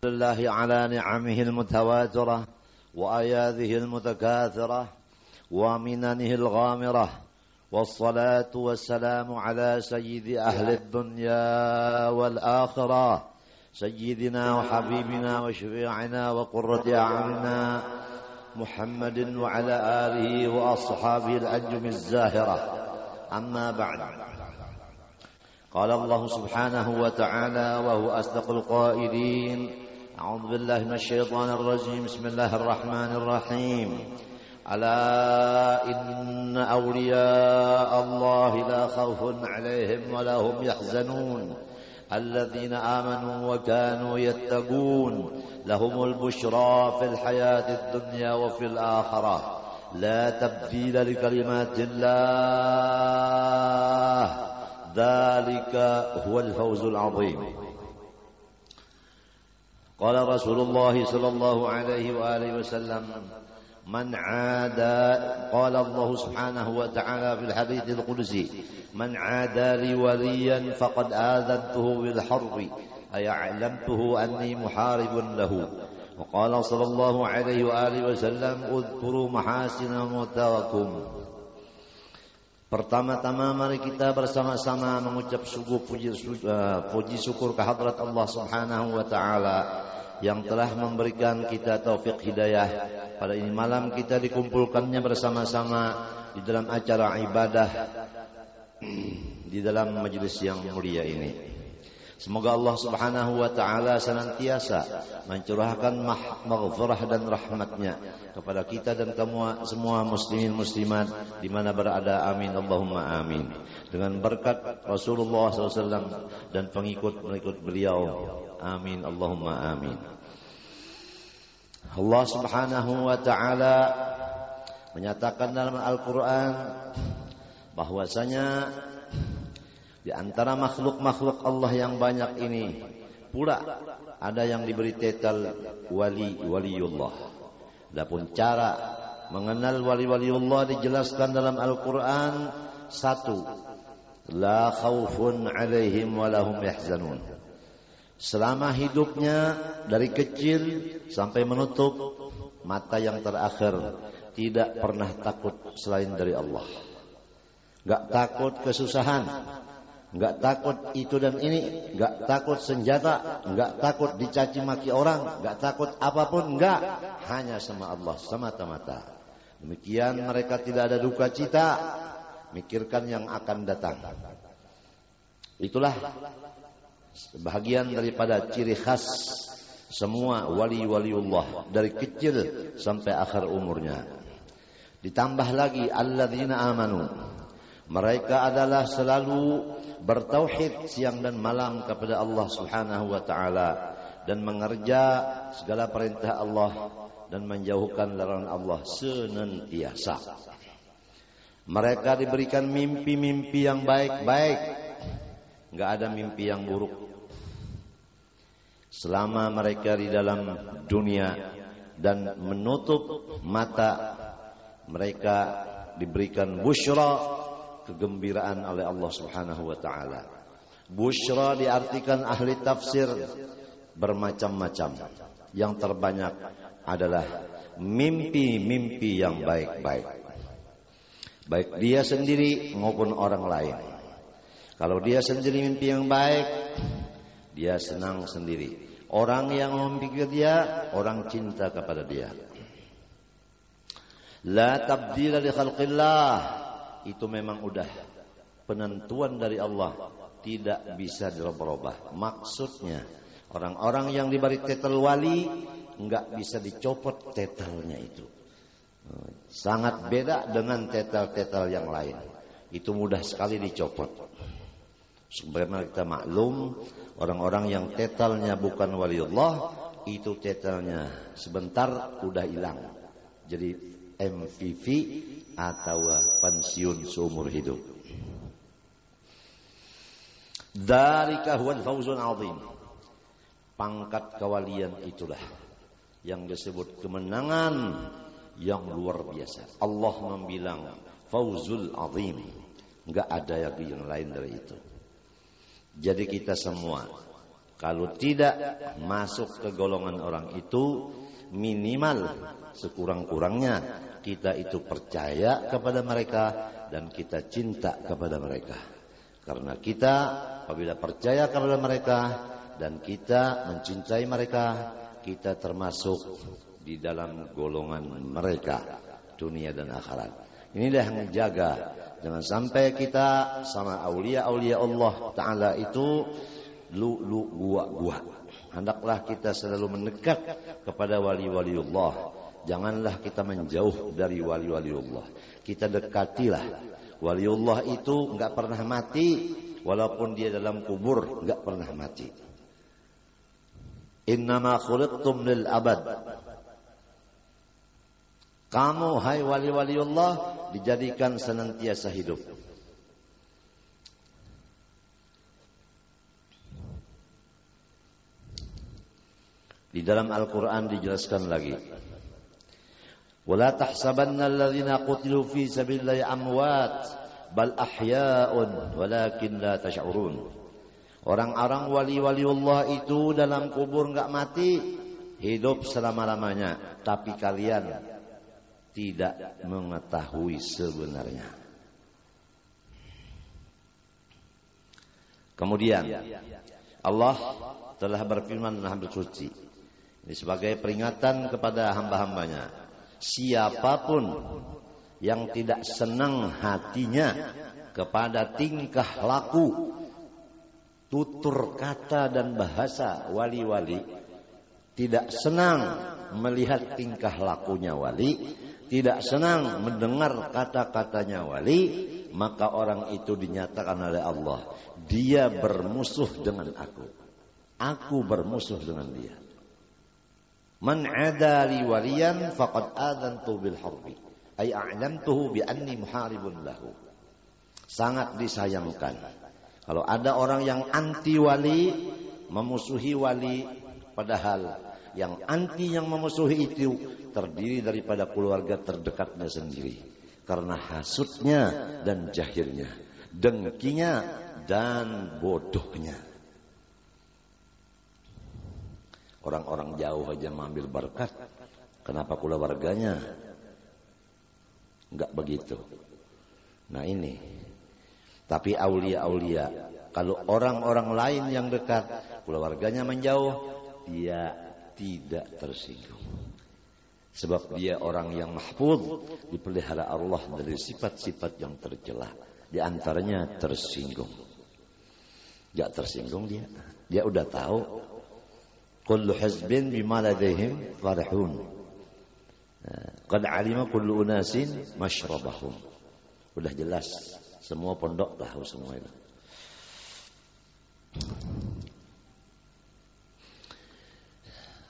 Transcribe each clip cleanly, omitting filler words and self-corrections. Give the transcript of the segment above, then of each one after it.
لله على نعمه المتواترة وآياته المتكاثرة ومننه الغامرة، والصلاة والسلام على سيد أهل الدنيا والآخرة، سيدنا وحبيبنا وشفيعنا وقرة أعيننا محمد وعلى آله وأصحابه الأنجم الزاهرة. أما بعد، قال الله سبحانه وتعالى وهو أصدق القائلين: أعوذ بالله من الشيطان الرجيم، بسم الله الرحمن الرحيم. ألا إن أولياء الله لا خوف عليهم ولا هم يحزنون الذين آمنوا وكانوا يتقون لهم البشرى في الحياة الدنيا وفي الآخرة لا تبديل لكلمات الله ذلك هو الفوز العظيم. قال رسول الله صلى الله عليه وآله وسلم: من عادى، قال الله سبحانه وتعالى في الحديث القدسي: من عادى لي وليا فقد آذنته بالحرب، أي أعلمته أني محارب له. وقال صلى الله عليه وآله وسلم: اذكروا محاسن موتاكم. Pertama-tama mari kita bersama-sama mengucap puji syukur kehadrat Allah Subhanahu wa taala yang telah memberikan kita taufik hidayah. Pada ini malam kita dikumpulkannya bersama-sama di dalam acara ibadah di dalam majelis yang mulia ini. Semoga Allah Subhanahu wa taala senantiasa mencurahkan maghfirah dan rahmatnya kepada kita dan semua muslimin muslimat di mana berada. Amin Allahumma amin. Dengan berkat Rasulullah SAW dan pengikut-pengikut beliau. Amin Allahumma amin. Allah Subhanahu wa taala menyatakan dalam Al-Qur'an bahwasanya di antara makhluk-makhluk Allah yang banyak ini pula ada yang diberi titel waliullah. Adapun cara mengenal waliullah dijelaskan dalam Al-Qur'an: satu, la khaufun alaihim wa lahum yahzanun. Selama hidupnya dari kecil sampai menutup mata yang terakhir tidak pernah takut selain dari Allah. Enggak takut kesusahan, enggak takut itu dan ini, enggak takut senjata, enggak takut dicaci maki orang, enggak takut apapun, enggak, hanya sama Allah semata-mata. Demikian mereka tidak ada duka cita, mikirkan yang akan datang. Itulah sebahagian daripada ciri khas semua waliullah dari kecil sampai akhir umurnya. Ditambah lagi alladzina amanu, mereka adalah selalu bertauhid siang dan malam kepada Allah Subhanahu wa taala dan mengerja segala perintah Allah dan menjauhkan larangan Allah senantiasa. Mereka diberikan mimpi-mimpi yang baik-baik, enggak ada mimpi yang buruk. Selama mereka di dalam dunia dan menutup mata, mereka diberikan busyra, kegembiraan oleh Allah Subhanahu wa taala. Busyra diartikan ahli tafsir bermacam-macam. Yang terbanyak adalah mimpi-mimpi yang baik-baik. Baik dia sendiri maupun orang lain. Kalau dia sendiri mimpi yang baik, dia senang sendiri. Orang yang memikir dia, orang cinta kepada dia. La tabdila li khalqillah, itu memang udah penentuan dari Allah, tidak bisa dirubah-rubah. Maksudnya orang-orang yang diberi titel wali enggak bisa dicopot titelnya itu. Sangat beda dengan titel-titel yang lain. Itu mudah sekali dicopot. Sebagaimana kita maklum, orang-orang yang titelnya bukan waliullah, itu titelnya sebentar udah hilang. Jadi MVV atau pensiun seumur hidup. Dzalika huwal fawzul azim. Pangkat kewalian itulah yang disebut kemenangan yang luar biasa. Allah membilang fawzul azim. Enggak ada yang lain dari itu. Jadi kita semua Kalau tidak masuk ke golongan orang itu, minimal sekurang-kurangnya kita itu percaya kepada mereka dan kita cinta kepada mereka. Karena kita apabila percaya kepada mereka dan kita mencintai mereka, kita termasuk di dalam golongan mereka dunia dan akhirat. Inilah yang menjaga jangan sampai kita sama aulia-aulia Allah Ta'ala itu lu gua. Hendaklah kita selalu mendekat kepada wali-waliullah. Janganlah kita menjauh dari wali-waliullah. Kita dekatilah. Waliullah itu enggak pernah mati, walaupun dia dalam kubur enggak pernah mati. Innama khuliqtum lil abad. Kamu hai wali-waliullah dijadikan senantiasa hidup. Di dalam Al-Quran dijelaskan lagi. وَلَا تَحْسَبَنَّ الَّذِينَ قُتِلُوا فِي سَبِيلِ اللَّهِ أَمْوَاتٌ بَلْ أَحْيَاءٌ وَلَكِنْ لَا تَشْعُرُونَ. Orang-orang wali-waliullah itu dalam kubur enggak mati, hidup selama-lamanya, tapi kalian tidak mengetahui sebenarnya. Kemudian Allah telah berfirman dalam bersuci. Ini sebagai peringatan kepada hamba-hambanya. Siapapun yang tidak senang hatinya kepada tingkah laku, tutur kata dan bahasa wali-wali, tidak senang melihat tingkah lakunya wali, tidak senang mendengar kata-katanya wali, maka orang itu dinyatakan oleh Allah, dia bermusuh dengan aku bermusuh dengan dia. Man adali waliyan faqad adantu bil harbi, ay a'lamtuhu bi anni muharibun lahu. Sangat disayangkan kalau ada orang yang anti wali, memusuhi wali, padahal yang anti yang memusuhi itu terdiri daripada keluarga terdekatnya sendiri, karena hasutnya dan jahilnya, dengkinya dan bodohnya. Orang-orang jauh aja mengambil berkat, kenapa keluarganya enggak begitu? Nah ini. Tapi aulia-aulia, kalau orang-orang lain yang dekat, keluarganya menjauh, dia tidak tersinggung. Sebab dia orang yang mahfuz, dipelihara Allah dari sifat-sifat yang tercela. Di antaranya tersinggung. Enggak tersinggung dia. Dia udah tahu. Kullu hizbin bima ladaihim farihun. Qad alima kullu unasin mashrabahum. Udah jelas, semua pondok tahu semua itu.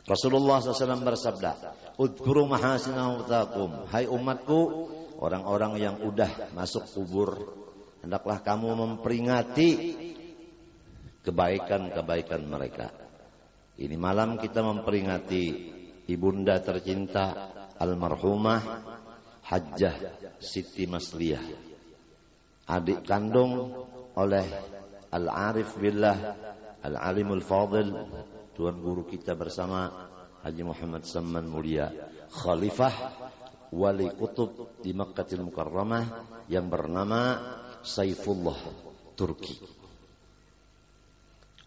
Rasulullah SAW bersabda, "Udhkuru mahasinakum." Hai umatku, orang-orang yang udah masuk kubur, hendaklah kamu memperingati kebaikan-kebaikan mereka. Ini malam kita memperingati ibunda tercinta almarhumah Hajjah Siti Masliyah, adik kandung oleh Al-Arif Billah Al-Alimul Fadil, tuan guru kita bersama Haji Muhammad Samman Mulia, Khalifah Wali Kutub di Makkahil Mukarramah yang bernama Saifullah Turki.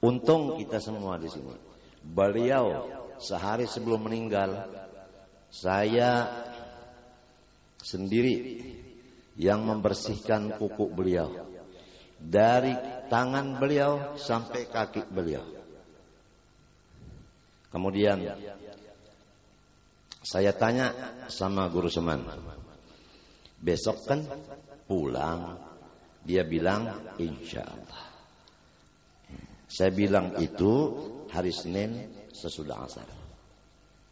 Untung kita semua di sini. Beliau sehari sebelum meninggal, saya sendiri yang membersihkan kuku beliau, dari tangan beliau sampai kaki beliau. Kemudian saya tanya sama Guru Seman, besok kan pulang? Dia bilang insya Allah. Saya bilang itu hari Senin sesudah asar.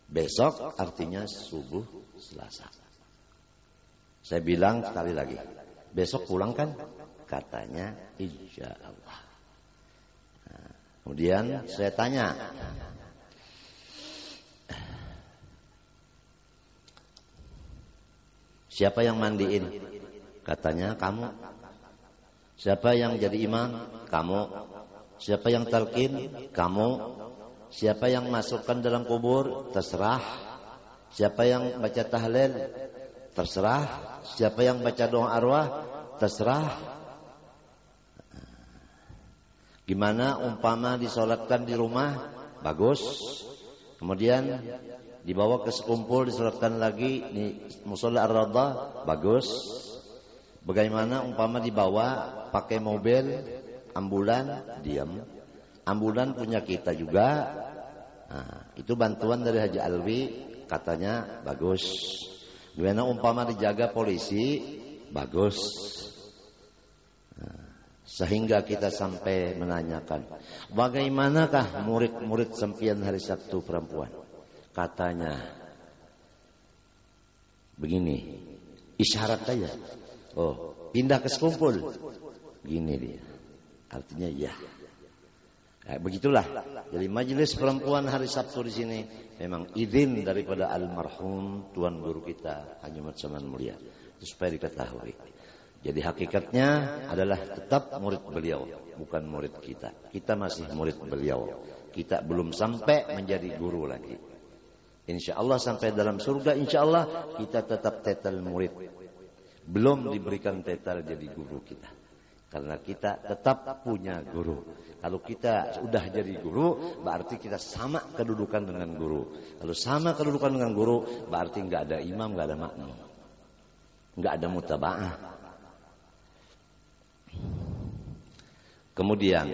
Besok artinya subuh Selasa. Saya bilang sekali lagi, besok pulang kan? Katanya insya Allah. Nah, kemudian saya tanya, siapa yang mandiin? Katanya kamu. Siapa yang jadi imam? Kamu. Siapa yang talqin? Kamu. Siapa yang masukkan dalam kubur? Terserah. Siapa yang baca tahlil? Terserah. Siapa yang baca doa arwah? Terserah. Gimana umpama disolatkan di rumah? Bagus. Kemudian dibawa ke sekumpul disolatkan lagi di musola ar-Rawdah? Bagus. Bagaimana umpama dibawa pakai mobil ambulan? Diam. Ambulan punya kita juga. Nah, itu bantuan dari Haji Alwi, katanya bagus. Gimana umpama dijaga polisi? Bagus. Sehingga kita sampai menanyakan, bagaimanakah murid-murid sempian hari Sabtu perempuan? Katanya begini, isyarat saja. Oh, pindah ke sekumpul. Gini dia. Artinya ya. Begitulah. Jadi majelis perempuan hari Sabtu di sini memang izin daripada almarhum tuan guru kita Haji Muhammad Saman Mulia. Itu supaya diketahui. Jadi hakikatnya adalah tetap murid beliau, bukan murid kita. Kita masih murid beliau. Kita belum sampai menjadi guru lagi. Insya Allah sampai dalam surga, insya Allah kita tetap tetel murid. Belum diberikan tetel jadi guru kita. Karena kita tetap punya guru. Kalau kita sudah jadi guru, berarti kita sama kedudukan dengan guru. Kalau sama kedudukan dengan guru, berarti nggak ada imam, nggak ada makmum, nggak ada mutaba'ah. Kemudian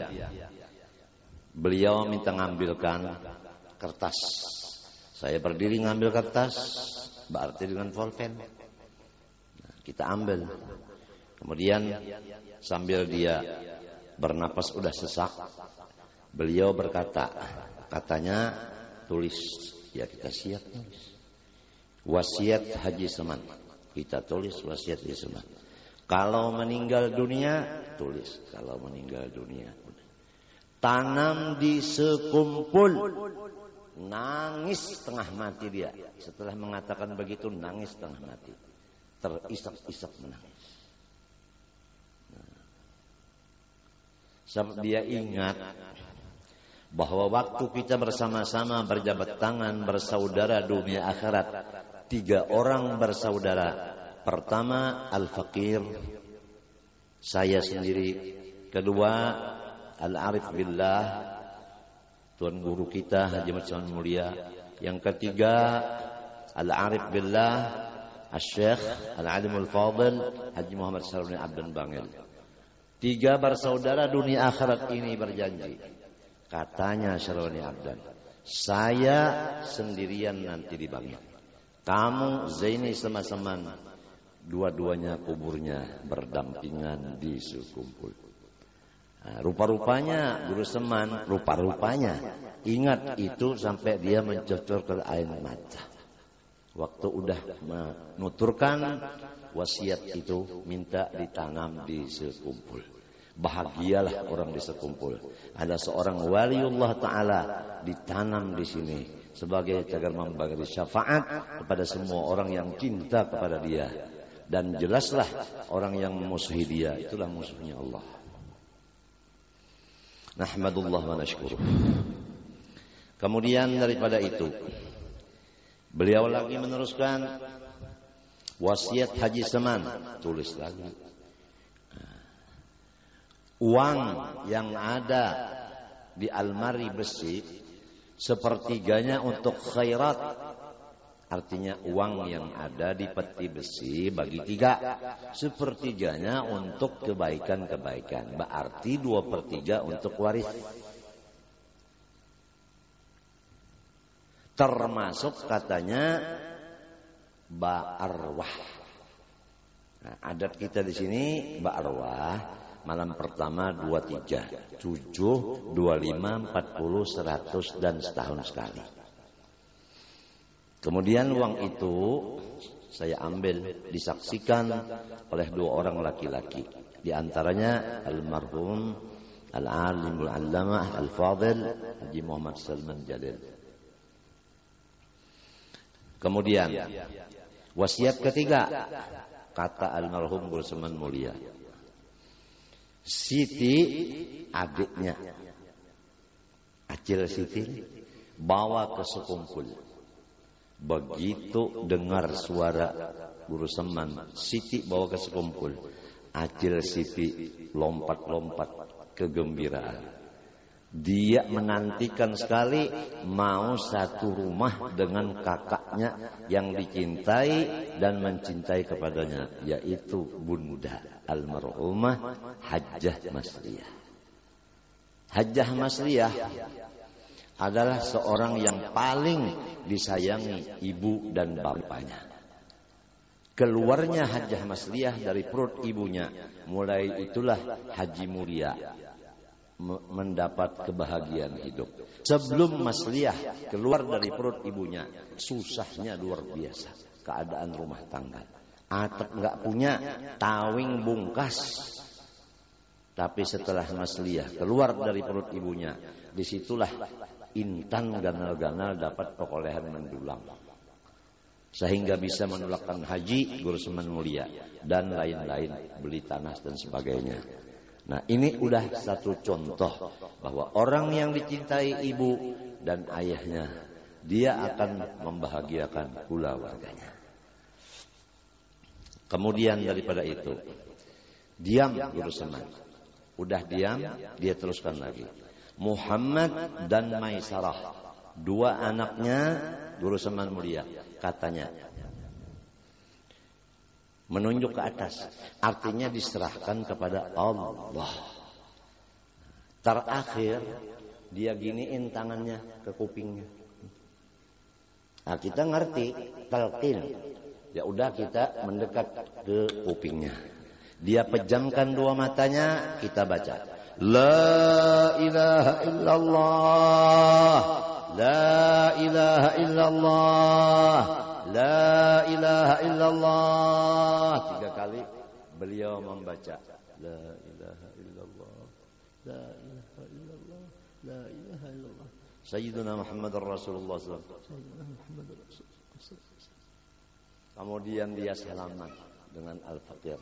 beliau minta ngambilkan kertas. Saya berdiri ngambil kertas, berarti dengan pulpen. Nah, kita ambil. Kemudian sambil dia bernapas udah sesak, beliau berkata, katanya tulis. Ya kita siap tulis. Wasiat Haji Saman. Kita tulis wasiat Haji Saman. Kalau meninggal dunia, tulis. Kalau meninggal dunia. Tanam di sekumpul. Nangis setengah mati dia. Setelah mengatakan begitu, nangis setengah mati. Terisak-isak menangis. Sebab dia ingat bahwa waktu kita bersama-sama berjabat tangan, bersaudara dunia akhirat. 3 orang bersaudara. Pertama al-faqir, saya sendiri. Kedua al-arif billah, tuan guru kita Haji Muhammad Mulia. Yang ketiga al-arif billah, al-syekh al-alimul fadil Haji Muhammad Saruni Abdan Bangil. 3 bersaudara dunia akhirat ini berjanji. Katanya Saruni Abdan, saya sendirian nanti di Bangil. Kamu Zaini sama-sama. Dua-duanya kuburnya berdampingan di sekumpul. Nah, rupa-rupanya Guru Seman, rupa-rupanya ingat itu sampai dia mencocorkan air mata. Waktu udah menuturkan wasiat itu, minta ditanam di sekumpul. Bahagialah orang di sekumpul. Ada seorang waliullah ta'ala ditanam di sini sebagai agar memberi syafaat kepada semua orang yang cinta kepada dia. Dan jelaslah orang yang memusuhi dia itulah musuhnya Allah. Nahmadullah wa nashkuruh. Kemudian daripada itu beliau lagi meneruskan wasiat Haji Saman. Tulis lagi. Uang yang ada di almari besi, sepertiganya untuk khairat. Artinya uang yang ada di peti besi bagi 3. Sepertiganya untuk kebaikan-kebaikan. Berarti 2/3 untuk waris. Termasuk katanya ba'arwah. Nah, adat kita di sini ba'arwah. Malam pertama 2-3, 7, 25, 40, 100 dan setahun sekali. Kemudian uang itu saya ambil, disaksikan oleh 2 orang laki-laki. Di antaranya almarhum al-alimul allamah al-fadil Haji Muhammad Salman Jalil. Kemudian wasiat ketiga, kata almarhum Guru Saman Mulia, Siti adiknya Acil Siti bawa ke sekumpul. Begitu dengar suara Guru Seman, Siti bawa ke sekumpul. Acil Siti lompat-lompat kegembiraan. Dia menantikan sekali mau satu rumah dengan kakaknya yang dicintai dan mencintai kepadanya, yaitu Bunda almarhumah Hajjah Masliyah. Hajjah Masliyah adalah seorang yang paling disayangi ibu dan bapaknya. Keluarnya Hajjah Masliyah dari perut ibunya, mulai itulah Haji Mulia mendapat kebahagiaan hidup. Sebelum Masliyah keluar dari perut ibunya, susahnya luar biasa keadaan rumah tangga. Atap nggak punya, tawing bungkas. Tapi setelah Masliyah keluar dari perut ibunya, disitulah intan ganal-ganal dapat perolehan mendulang, sehingga bisa menolakkan haji, Guru Seman Mulia dan lain-lain, beli tanah dan sebagainya. Nah, ini udah satu contoh bahwa orang yang dicintai ibu dan ayahnya, dia akan membahagiakan pula warganya. Kemudian daripada itu, diam Guru Seman. Udah diam, dia teruskan lagi. Muhammad dan Maisarah, dua anaknya Guru Seman Mulia, katanya menunjuk ke atas, artinya diserahkan kepada Allah. Terakhir dia giniin tangannya ke kupingnya. Nah, kita ngerti talqin, ya udah kita mendekat ke kupingnya. Dia pejamkan dua matanya, kita baca La ilaha illallah, La ilaha illallah, La ilaha illallah. 3 kali beliau membaca La ilaha illallah, La ilaha illallah, La ilaha illallah. Sayyiduna Muhammad Rasulullah SAW. Kemudian dia salaman dengan Al-Faqir.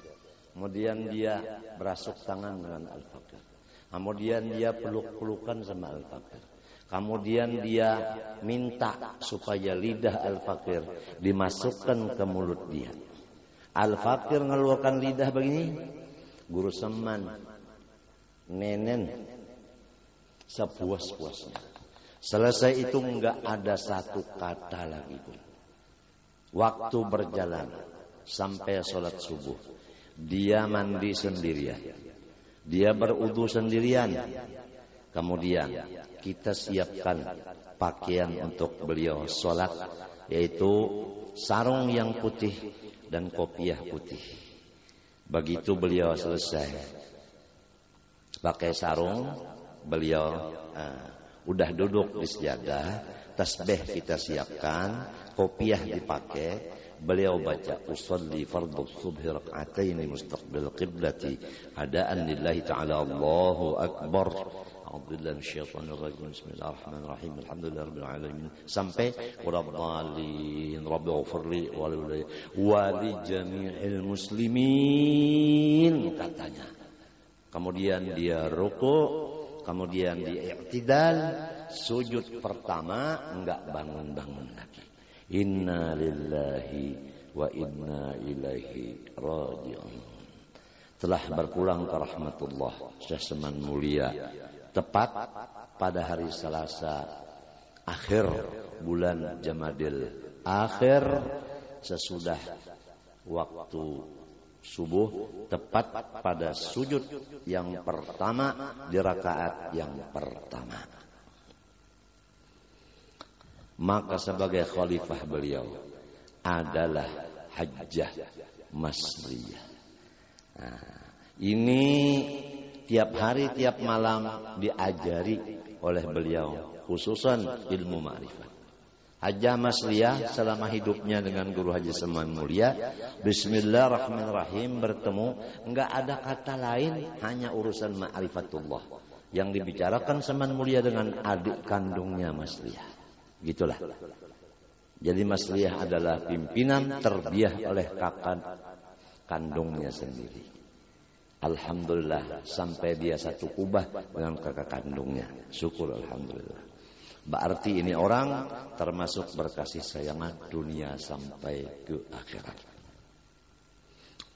Kemudian dia berasuk tangan dengan Al-Faqir. Kemudian dia peluk-pelukan sama Al-Faqir. Kemudian dia minta supaya lidah Al-Faqir dimasukkan ke mulut dia. Al-Faqir ngeluarkan lidah begini, Guru Seman nenen sepuas-puasnya. Selesai itu enggak ada satu kata lagi pun. Waktu berjalan sampai sholat subuh, dia mandi sendirian, dia berwudu sendirian. Kemudian kita siapkan pakaian untuk beliau sholat, yaitu sarung yang putih dan kopiah putih. Begitu beliau selesai pakai sarung, beliau udah duduk di sejadah, tasbih kita siapkan, kopiah dipakai. Beliau baca usolli fardhu subhi rak'atain mustaqbil qiblati adaan lillahi ta'ala Allahu akbar. A'udzubillahi minasyaitonir rajim. Bismillahirrahmanirrahim. Alhamdulillahirabbil alamin. Sampai waraddallin rabbighfirli wa li jami'il muslimin katanya. Kemudian dia ruku', kemudian dia i'tidal, sujud pertama enggak bangun-bangun lagi. Inna lillahi wa inna ilaihi raji'un. Telah berpulang ke rahmatullah Syekh Seman Mulia tepat pada hari Selasa akhir bulan Jamadil akhir, sesudah waktu subuh, tepat pada sujud yang pertama di rakaat yang pertama. Maka sebagai khalifah beliau adalah Hajjah Masliyah. Nah, ini tiap hari tiap malam diajari oleh beliau, khususan ilmu ma'rifat. Hajjah Masliyah selama hidupnya dengan Guru Haji Seman Mulia, bismillahirrahmanirrahim, bertemu, enggak ada kata lain, hanya urusan ma'rifatullah yang dibicarakan Seman Mulia dengan adik kandungnya Masliyah. Gitulah. Jadi Masliyah adalah pimpinan terbiah oleh kakak kandungnya sendiri. Alhamdulillah sampai dia satu kubah dengan kakak kandungnya. Syukur alhamdulillah. Berarti ini orang termasuk berkasih sayang dunia sampai ke akhirat.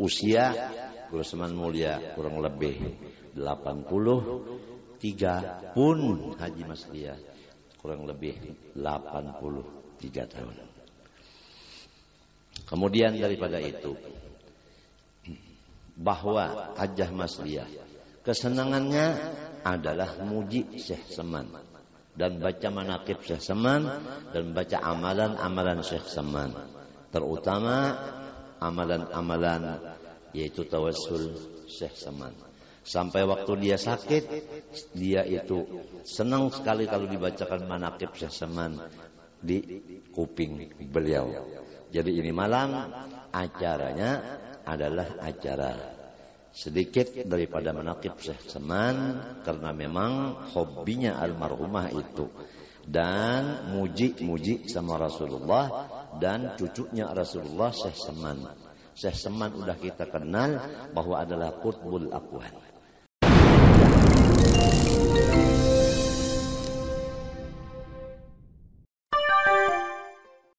Usia Gusman Mulia kurang lebih 83 pun Haji Maslia kurang lebih 83 tahun. Kemudian daripada itu, bahwa Hajjah Masliyah kesenangannya adalah muji Syekh Saman dan baca manaqib Syekh Saman dan baca amalan-amalan Syekh Saman, terutama amalan-amalan yaitu tawassul Syekh Saman. Sampai waktu dia sakit, dia itu senang sekali kalau dibacakan manaqib Syekh Saman di kuping beliau. Jadi ini malam acaranya adalah acara sedikit daripada manaqib Syekh Saman, karena memang hobinya almarhumah itu, dan muji-muji sama Rasulullah dan cucunya Rasulullah Syekh Saman. Syekh Saman udah kita kenal bahwa adalah qutbul aqwan.